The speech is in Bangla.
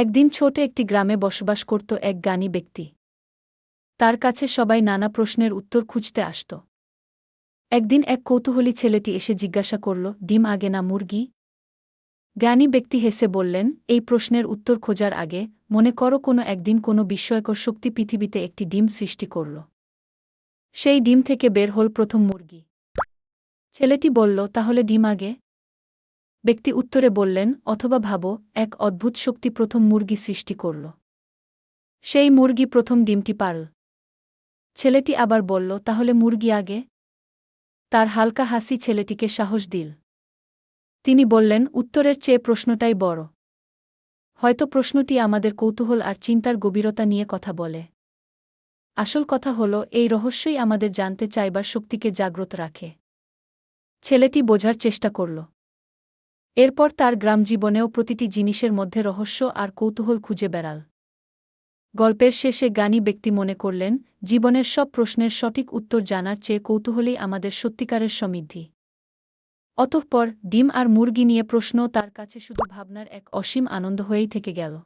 একদিন ছোট একটি গ্রামে বসবাস করত এক জ্ঞানী ব্যক্তি। তার কাছে সবাই নানা প্রশ্নের উত্তর খুঁজতে আসত। একদিন এক কৌতূহলী ছেলেটি এসে জিজ্ঞাসা করল, ডিম আগে না মুরগি? জ্ঞানী ব্যক্তি হেসে বললেন, এই প্রশ্নের উত্তর খোঁজার আগে মনে করো কোনো একদিন কোনো বিস্ময়কর শক্তি পৃথিবীতে একটি ডিম সৃষ্টি করল। সেই ডিম থেকে বের হল প্রথম মুরগি। ছেলেটি বলল, তাহলে ডিম আগে? ব্যক্তি উত্তরে বললেন, অথবা ভাবো, এক অদ্ভুত শক্তি প্রথম মুরগি সৃষ্টি করল। সেই মুরগি প্রথম ডিমটি পারল। ছেলেটি আবার বলল, তাহলে মুরগি আগে? তার হালকা হাসি ছেলেটিকে সাহস দিল। তিনি বললেন, উত্তরের চেয়ে প্রশ্নটাই বড়। হয়তো প্রশ্নটি আমাদের কৌতূহল আর চিন্তার গভীরতা নিয়ে কথা বলে। আসল কথা হল, এই রহস্যই আমাদের জানতে চাইবার শক্তিকে জাগ্রত রাখে। ছেলেটি বোঝার চেষ্টা করল। এরপর তার গ্রাম জীবনেও প্রতিটি জিনিসের মধ্যে রহস্য আর কৌতূহল খুঁজে বেড়াল। গল্পের শেষে জ্ঞানী ব্যক্তি মনে করলেন, জীবনের সব প্রশ্নের সঠিক উত্তর জানার চেয়ে কৌতূহলই আমাদের সত্যিকারের সমৃদ্ধি। অতঃপর ডিম আর মুরগি নিয়ে প্রশ্নও তার কাছে শুধু ভাবনার এক অসীম আনন্দ হয়েই থেকে গেল।